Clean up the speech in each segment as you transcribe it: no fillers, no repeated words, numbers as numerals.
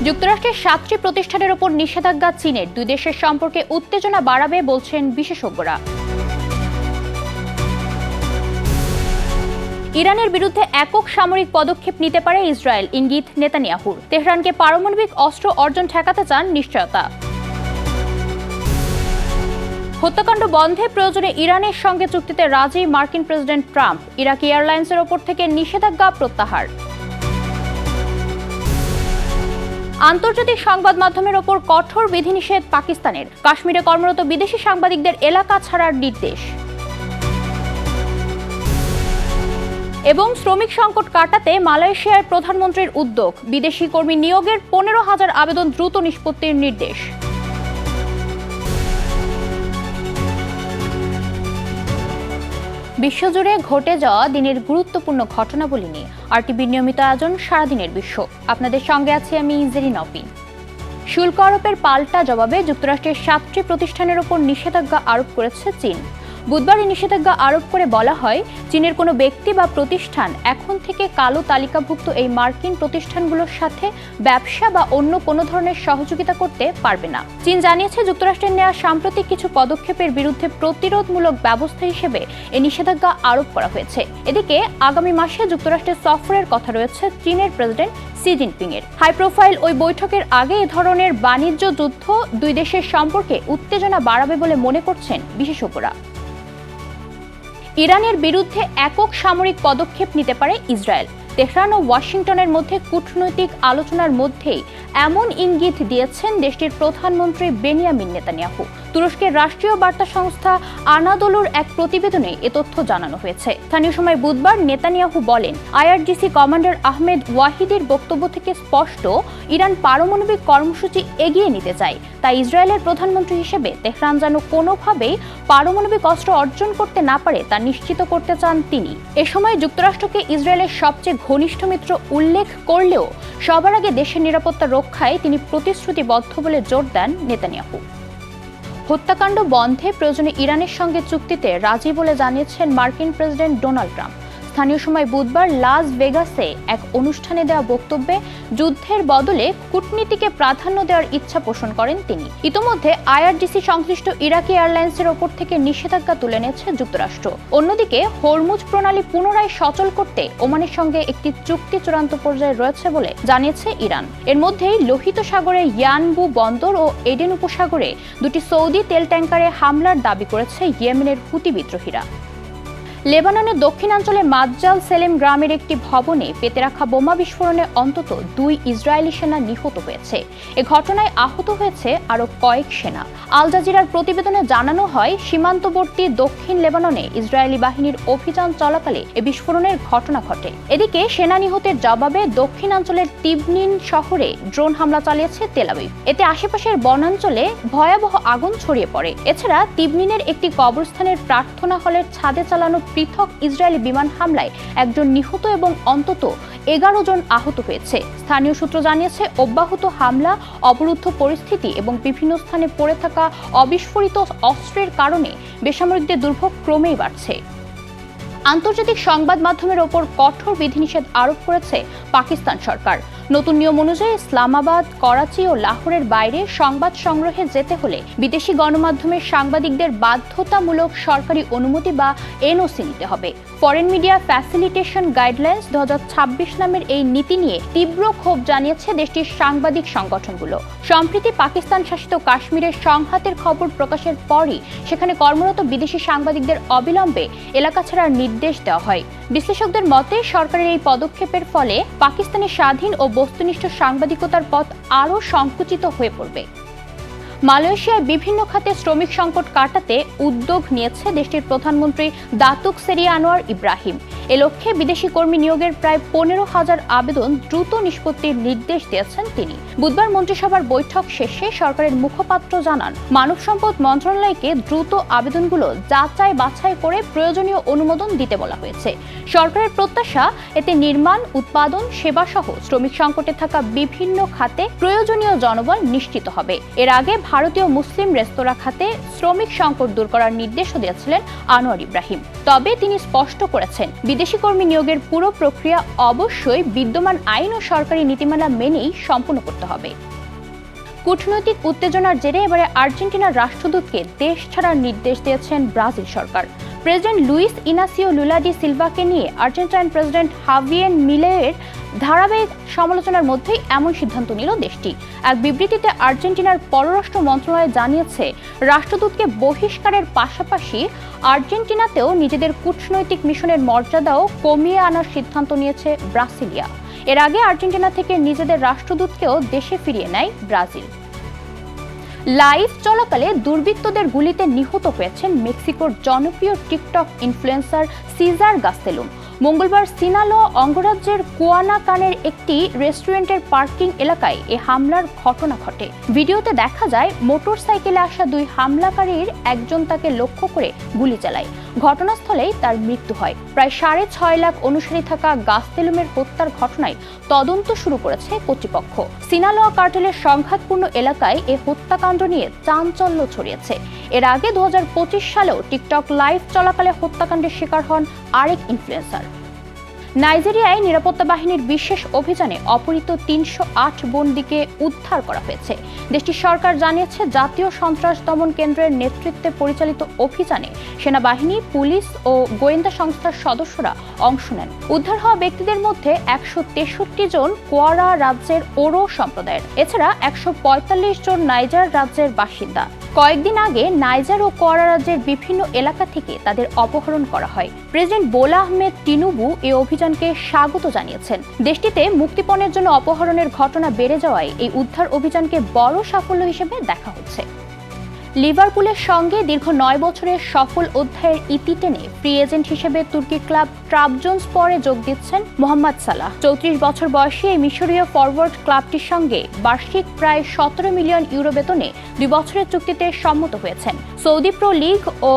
যুক্তরাষ্ট্রের 7টি প্রতিষ্ঠানের ওপর নিষেধাজ্ঞা চীনের দুই দেশের সম্পর্কে উত্তেজনা বাড়াবে বলছেন বিশেষজ্ঞরা। ইরানের বিরুদ্ধে একক সামরিক পদক্ষেপ নিতে পারে ইসরায়েল, ইঙ্গিত নেতানিয়াহুর। তেহরানকে পারমাণবিক অস্ত্র অর্জন ঠেকাতে চান নিশ্চয়তা। হত্যাকাণ্ড বন্ধে প্রয়োজনে ইরানের সঙ্গে চুক্তিতে রাজি মার্কিন প্রেসিডেন্ট ট্রাম্প। ইরাকি এয়ারলাইন্সের ওপর থেকে নিষেধাজ্ঞা প্রত্যাহার। আন্তর্জাতিক সংবাদ মাধ্যমের ওপর কঠোর বিধিনিষেধ পাকিস্তানের। কাশ্মীরে কর্মরত বিদেশি সাংবাদিকদের এলাকা ছাড়ার নির্দেশ। এবং শ্রমিক সংকট কাটাতে মালয়েশিয়ার প্রধানমন্ত্রীর উদ্যোগ। বিদেশি কর্মী নিয়োগের 15,000 আবেদন দ্রুত নিষ্পত্তির নির্দেশ। বিশ্বজুড়ে ঘটে যাওয়া দিনের গুরুত্বপূর্ণ ঘটনাবলী নিয়ে আরটিভির নিয়মিত আয়োজন সারাদিনের বিশ্ব। আপনাদের সঙ্গে আছি আমি জেরিন অপিন। শুল্ক আরোপের পাল্টা জবাবে যুক্তরাষ্ট্রের 7টি প্রতিষ্ঠানের ওপর নিষেধাজ্ঞা আরোপ করেছে চীন। বুধবার এই নিষেধাজ্ঞা আরোপ করে বলা হয়, চীনের কোনো ব্যক্তি বা প্রতিষ্ঠান এখন থেকে কালো তালিকাভুক্ত এই মার্কিন প্রতিষ্ঠানগুলোর সাথে ব্যবসা বা অন্য কোনো ধরনের সহযোগিতা করতে পারবে না। চীন জানিয়েছে, যুক্তরাষ্ট্রের নেওয়া সাম্প্রতিক কিছু পদক্ষেপের বিরুদ্ধে প্রতিরোধমূলক ব্যবস্থা হিসেবে এই নিষেধাজ্ঞা আরোপ করা হয়েছে। এদিকে আগামী মাসে যুক্তরাষ্ট্রের সফরের কথা রয়েছে চীনের প্রেসিডেন্ট শি জিনপিং এর। হাই প্রোফাইল ওই বৈঠকের আগে এ ধরনের বাণিজ্য যুদ্ধ দুই দেশের সম্পর্কে উত্তেজনা বাড়াবে বলে মনে করছেন বিশেষজ্ঞরা। ইরানের বিরুদ্ধে একক সামরিক পদক্ষেপ নিতে পারে ইসরায়েল। তেহরান ও ওয়াশিংটনের মধ্যে কূটনৈতিক আলোচনার মধ্যেই এমন ইঙ্গিত দিয়েছেন দেশটির প্রধানমন্ত্রী বেনিয়ামিন নেতানিয়াহু। তুরস্কের রাষ্ট্রীয় বার্তা সংস্থা আনাদোলুর এক প্রতিবেদনে এ তথ্য জানানো হয়েছে। স্থানীয় সময় বুধবার নেতানিয়াহু বলেন, আইআরজিসি কমান্ডার আহমেদ ওয়াহিদির বক্তব্য থেকে স্পষ্ট, ইরান পারমাণবিক কর্মসূচি এগিয়ে নিতে চায়। তাই ইসরায়েলের প্রধানমন্ত্রী হিসেবে তেহরান যেন কোনোভাবেই পারমাণবিক অস্ত্র অর্জন করতে না পারে তা নিশ্চিত করতে চান তিনি। এ সময় যুক্তরাষ্ট্রকে ইসরায়েলের সবচেয়ে ঘনিষ্ঠ মিত্র উল্লেখ করলেও সবার আগে দেশের নিরাপত্তা রক্ষায় তিনি প্রতিশ্রুতিবদ্ধ বলে জোর দেন নেতানিয়াহু। হত্যাকাণ্ড বন্ধে প্রয়োজনে ইরানের সঙ্গে চুক্তিতে রাজি বলে জানিয়েছেন মার্কিন প্রেসিডেন্ট ডোনাল্ড ট্রাম্প। স্থানীয় সময় বুধবার লাস ভেগাসে এক অনুষ্ঠানে দেওয়া বক্তব্যে যুদ্ধের বদলে কূটনীতিকে প্রাধান্য দেওয়ার ইচ্ছা পোষণ করেন তিনি। ইতোমধ্যে আইআরজিসি সংশ্লিষ্ট ইরাকি এয়ারলাইন্সের ওপর থেকে নিষেধাজ্ঞা তুলে নিয়েছে যুক্তরাষ্ট্র। অন্যদিকে হরমুজ প্রণালী পুনরায় সচল করতে ওমানের সঙ্গে একটি চুক্তি চূড়ান্ত পর্যায়ে রয়েছে বলে জানিয়েছে ইরান। এর মধ্যেই লোহিত সাগরে ইয়ানবু বন্দর ও এডেন উপসাগরে দুটি সৌদি তেল ট্যাঙ্কারে হামলার দাবি করেছে ইয়েমেনের হুতি বিদ্রোহীরা। লেবাননের দক্ষিণাঞ্চলে মাজ্জাল সেলেম গ্রামের একটি ভবনে পেতে রাখা বোমা বিস্ফোরণে অন্তত 2 ইসরায়েলি সেনা নিহত হয়েছে। এ ঘটনায় আহত হয়েছে আরও কয়েক সেনা। আল জাজিরার প্রতিবেদনে জানানো হয়, সীমান্তবর্তী দক্ষিণ লেবাননে ইসরায়েলি বাহিনীর অভিযান চলাকালে এ বিস্ফোরণের ঘটনা ঘটে। এদিকে সেনা নিহতের জবাবে দক্ষিণাঞ্চলের তিবনিন শহরে ড্রোন হামলা চালিয়েছে তেল আবিব। এতে আশেপাশের বনাঞ্চলে ভয়াবহ আগুন ছড়িয়ে পড়ে। এছাড়া তিবনিনের একটি কবরস্থানের প্রার্থনা হলের ছাদে চালানো পৃথক ইসরায়েলি বিমান হামলায় একজন নিহত এবং অন্তত 11 জন আহত হয়েছে। স্থানীয় সূত্র জানিয়েছে, অব্যাহত হামলা, অবরুদ্ধ পরিস্থিতি এবং বিভিন্ন স্থানে পড়ে থাকা অবিস্ফোরিত অস্ত্রের কারণে বেসামরিকদের দুর্ভোগ ক্রমেই বাড়ছে। আন্তর্জাতিক সংবাদ মাধ্যমের ওপর কঠোর বিধিনিষেধ আরোপ করেছে পাকিস্তান সরকার। নতুন নিয়ম অনুযায়ী ইসলামাবাদ, করাচি ও লাহোরের বাইরে সংবাদ সংগ্রহে যেতে হলে বিদেশি গণমাধ্যমের সাংবাদিকদের বাধ্যতামূলক সরকারি অনুমতি বা এনওসি নিতে হবে। ফরেন মিডিয়া ফ্যাসিলিটেশন গাইডলাইন্স 2026 নামের এই নীতি নিয়ে তীব্র ক্ষোভ জানিয়েছে দেশটির সাংবাদিক সংগঠনগুলো। সম্প্রতি পাকিস্তান শাসিত কাশ্মীরের সংঘাতের খবর প্রকাশের পরই সেখানে কর্মরত বিদেশি সাংবাদিকদের অবিলম্বে এলাকা ছাড়ার নির্দেশ দেওয়া হয়। বিশ্লেষকদের মতে, সরকারের এই পদক্ষেপের ফলে পাকিস্তানের স্বাধীন ও বস্তুনিষ্ঠ সাংবাদিকতার পথ আরও সংকুচিত হয়ে পড়বে। মালয়েশিয়ায় বিভিন্ন খাতে শ্রমিক সংকট কাটাতে উদ্যোগ নিয়েছে দেশটির প্রধানমন্ত্রী দাতুক সেরি আনোয়ার ইব্রাহিম। এ লক্ষ্যে বিদেশি কর্মী নিয়োগের প্রায় 15,000 আবেদন দ্রুত নিষ্পত্তির নির্দেশ দিয়েছেন তিনি। বুধবার মন্ত্রিসভার বৈঠক শেষে সরকারের মুখপাত্র জানান, মানব সম্পদ মন্ত্রণালয়কে দ্রুত আবেদনগুলো যাচাই বাছাই করে প্রয়োজনীয় অনুমোদন দিতে বলা হয়েছে। সরকারের প্রত্যাশা, এতে নির্মাণ, উৎপাদন, সেবা সহ শ্রমিক সংকটে থাকা বিভিন্ন খাতে প্রয়োজনীয় জনবল নিশ্চিত হবে। এর আগে ভারতীয় মুসলিম রেস্তোরাঁ খাতে শ্রমিক সংকট দূর করার নির্দেশও দিয়েছিলেন আনোয়ার ইব্রাহিম। তবে তিনি স্পষ্ট করেছেন, বিদেশি কর্মী নিয়োগের পুরো প্রক্রিয়া অবশ্যই বিদ্যমান আইন ও সরকারি নীতিমালা মেনেই সম্পন্ন করতে হবে। কূটনৈতিক উত্তেজনার জেরে এবারে আর্জেন্টিনার রাষ্ট্রদূতকে দেশ ছাড়ার নির্দেশ দিয়েছেন ব্রাজিল সরকার। President Luiz Inacio Lula da সিলভাকে নিয়ে আর্জেন্টাইন প্রেসিডেন্ট হাভিয়ের মিলেয়ের ধারাবাহিক সমালোচনার মধ্যেই এমন সিদ্ধান্ত নিল দেশটি। এক বিবৃতিতে আর্জেন্টিনার পররাষ্ট্র মন্ত্রণালয় জানিয়েছে, রাষ্ট্রদূতকে বহিষ্কারের পাশাপাশি আর্জেন্টিনাতেও নিজেদের কূটনৈতিক মিশনের মর্যাদাও কমিয়ে আনার সিদ্ধান্ত নিয়েছে ব্রাসিলিয়া। এর আগে আর্জেন্টিনা থেকে নিজেদের রাষ্ট্রদূতকেও দেশে ফিরিয়ে নেয় ব্রাজিল। লাইভ চলাকালে দুর্বৃত্তদের গুলিতে নিহত হয়েছেন মেক্সিকোর জনপ্রিয় টিকটক ইনফ্লুয়েন্সার সিজার গাস্তেলুম। মঙ্গলবার সিনালোয়া অঙ্গরাজ্যের কুয়ানাকানের একটি রেস্টুরেন্টের পার্কিং এলাকায় এ হামলার ঘটনা ঘটে। ভিডিওতে দেখা যায়, মোটরসাইকেলে আসা দুই হামলাকারীর একজন তাকে লক্ষ্য করে গুলি চালায়। ঘটনাস্থলেই তার মৃত্যু হয়। প্রায় 6.5 লাখ অনুসারী থাকা গাস্তেলুমের হত্যার ঘটনায় তদন্ত শুরু করেছে কর্তৃপক্ষ। সিনালোয়া কার্টেলের সংঘাতপূর্ণ এলাকায় এ হত্যাকাণ্ড নিয়ে চাঞ্চল্য ছড়িয়েছে। এর আগে 2025 সালেও টিকটক লাইভ চলাকালে হত্যাকাণ্ডের শিকার হন আরেক ইনফ্লুয়েন্সার। নাইজেরিয়ায় নিরাপত্তা বাহিনীর বিশেষ অভিযানে অপহৃত 308 বন্দীকে উদ্ধার করা হয়েছে। দেশটির সরকার জানিয়েছে, জাতীয় সন্ত্রাস দমন কেন্দ্রের নেতৃত্বে পরিচালিত অভিযানে সেনাবাহিনী, পুলিশ ও গোয়েন্দা সংস্থার সদস্যরা অংশ নেন। উদ্ধার হওয়া ব্যক্তিদের মধ্যে 163 জন কোয়ারা রাজ্যের ওরো সম্প্রদায়ের, এছাড়া 145 জন নাইজার রাজ্যের বাসিন্দা। কয়েকদিন আগে নাইজার ও কোয়ারা রাজ্যের বিভিন্ন এলাকা থেকে তাদের অপহরণ করা হয়। প্রেসিডেন্ট বোলা আহমেদ তিনুবু এই অভিযানকে স্বাগত জানিয়েছেন। দেশটিতে মুক্তিপণের জন্য অপহরণের ঘটনা বেড়ে যাওয়ায় এই উদ্ধার অভিযানকে বড় সাফল্য হিসেবে দেখা হচ্ছে। লিভারপুলের সঙ্গে দীর্ঘ 9 বছরের সফল অধ্যায়ের ইতি টেনে ফ্রি এজেন্ট হিসেবে তুর্কি ক্লাব ট্রাবজনস্পরে যোগ দিচ্ছেন মোহাম্মদ সালাহ। 34 বছর বয়সী এই মিশরীয় ফরওয়ার্ড ক্লাবটির সঙ্গে বার্ষিক প্রায় 17 মিলিয়ন ইউরো বেতনে 2 বছরের চুক্তিতে সম্মত হয়েছেন। সৌদি প্রো লিগ ও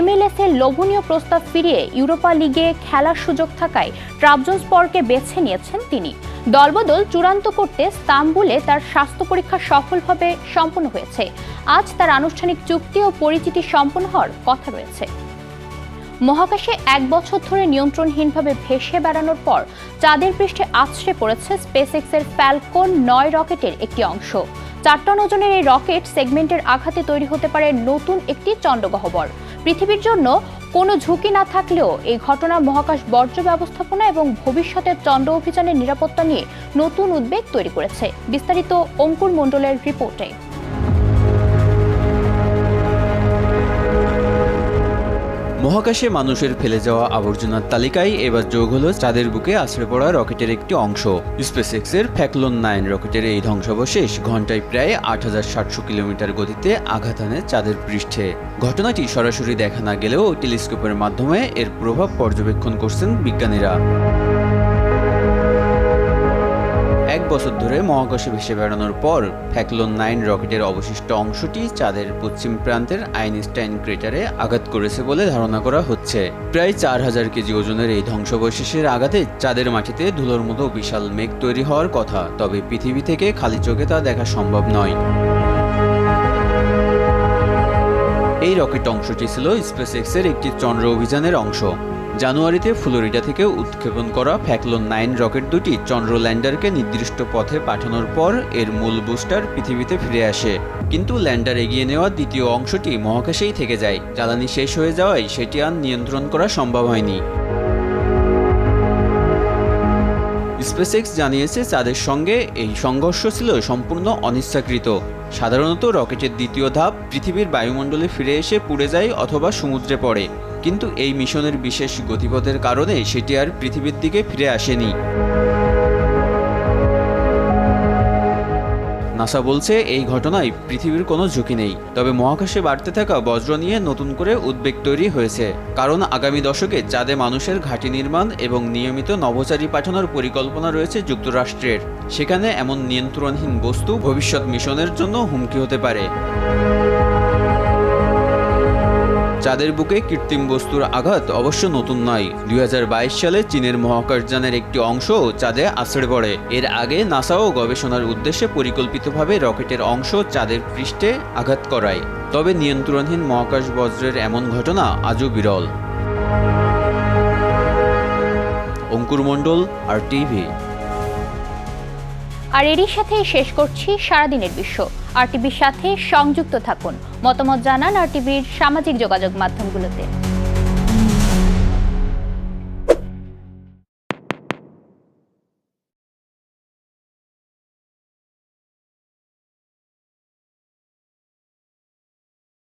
MLS এর লোভনীয় প্রস্তাব ফিরিয়ে ইউরোপা লিগে খেলার সুযোগ থাকায় ট্রাবজনস্পরকে বেছে নিয়েছেন তিনি। দলবদল চূড়ান্ত করতে ইস্তাম্বুলে তার স্বাস্থ্য পরীক্ষা সফলভাবে সম্পন্ন হয়েছে। আজ তার আনুষ্ঠানিক চুক্তি ও পরিচিতি সম্পন্ন হওয়ার কথা রয়েছে। মহাকাশে 1 বছর ধরে নিয়ন্ত্রণহীনভাবে ভেসে বেড়ানোর পর চাঁদের পৃষ্ঠে আছড়ে পড়েছে স্পেসএক্সের ফ্যালকন 9 রকেটের একটি অংশ। 4 টন ওজনের এই রকেট সেগমেন্টের আঘাতে তৈরি হতে পারে নতুন একটি চন্দ্রগহ্বর। পৃথিবীর জন্য কোনো ঝুঁকি না থাকলেও এই ঘটনা মহাকাশ বর্জ্য ব্যবস্থাপনা এবং ভবিষ্যতের চন্দ্র অভিযানের নিরাপত্তা নিয়ে নতুন উদ্বেগ তৈরি করেছে। বিস্তারিত অঙ্কুর মণ্ডলের রিপোর্টে। মহাকাশে মানুষের ফেলে যাওয়া আবর্জনার তালিকায় এবার যোগ হলো চাঁদের বুকে আছড়ে পড়া রকেটের একটি অংশ। স্পেসএক্সের ফ্যালকন 9 রকেটের এই ধ্বংসাবশেষ ঘন্টায় প্রায় 8700 কিলোমিটার গতিতে আঘাত হানে চাঁদের পৃষ্ঠে। ঘটনাটি সরাসরি দেখা না গেলেও টেলিস্কোপের মাধ্যমে এর প্রভাব পর্যবেক্ষণ করছেন বিজ্ঞানীরা। 1 বছর ধরে মহাকাশে ভেসে বেড়ানোর পর ফ্যালকন 9 রকেটের অবশিষ্ট অংশটি চাঁদের পশ্চিম প্রান্তের আইনস্টাইন ক্রেটারে আঘাত করেছে বলে ধারণা করা হচ্ছে। প্রায় 4000 কেজি ওজনের এই ধ্বংসাবশেষের আঘাতে চাঁদের মাটিতে ধুলোর মতো বিশাল মেঘ তৈরি হওয়ার কথা, তবে পৃথিবী থেকে খালি চোখে তা দেখা সম্ভব নয়। এই রকেট অংশটি ছিল স্পেসএক্সের একটি চন্দ্র অভিযানের অংশ। জানুয়ারিতে ফ্লোরিডা থেকে উৎক্ষেপণ করা ফ্যালকন 9 রকেট দুটি চন্দ্র ল্যান্ডারকে নির্দিষ্ট পথে পাঠানোর পর এর মূল বুস্টার পৃথিবীতে ফিরে আসে। কিন্তু ল্যান্ডার এগিয়ে নেওয়া দ্বিতীয় অংশটি মহাকাশেই থেকে যায়। জ্বালানি শেষ হয়ে যাওয়ায় সেটি আর নিয়ন্ত্রণ করা সম্ভব হয়নি। স্পেসএক্স জানিয়েছে, চাঁদের সঙ্গে এই সংঘর্ষ ছিল সম্পূর্ণ অনিচ্ছাকৃত। সাধারণত রকেটের দ্বিতীয় ধাপ পৃথিবীর বায়ুমণ্ডলে ফিরে এসে পুড়ে যায় অথবা সমুদ্রে পড়ে, কিন্তু এই মিশনের বিশেষ গতিপথের কারণে সেটি আর পৃথিবীর দিকে ফিরে আসেনি। নাসা বলছে, এই ঘটনায় পৃথিবীর কোনো ঝুঁকি নেই, তবে মহাকাশে বাড়তে থাকা বজ্র নিয়ে নতুন করে উদ্বেগ তৈরি হয়েছে। কারণ আগামী দশকে চাঁদে মানুষের ঘাঁটি নির্মাণ এবং নিয়মিত নভোচারী পাঠানোর পরিকল্পনা রয়েছে যুক্তরাষ্ট্রের। সেখানে এমন নিয়ন্ত্রণহীন বস্তু ভবিষ্যৎ মিশনের জন্য হুমকি হতে পারে। চাঁদের বুকে কৃত্রিম বস্তুর আঘাত অবশ্য নতুন নয়। 2022 সালে চীনের মহাকাশযানের একটি অংশ চাঁদে আছড়ে পড়ে। এর আগে নাসাও গবেষণার উদ্দেশ্যে পরিকল্পিতভাবে রকেটের অংশ চাঁদের পৃষ্ঠে আঘাত করায়। তবে নিয়ন্ত্রণহীন মহাকাশ বজ্রের এমন ঘটনা আজও বিরল। অঙ্কুর মণ্ডল, RTV। আর এরই সাথে শেষ করছি সারাদিনের বিশ্ব। RTVর সাথে সংযুক্ত থাকুন, মতামত জানান RTVর সামাজিক যোগাযোগ মাধ্যমগুলোতে।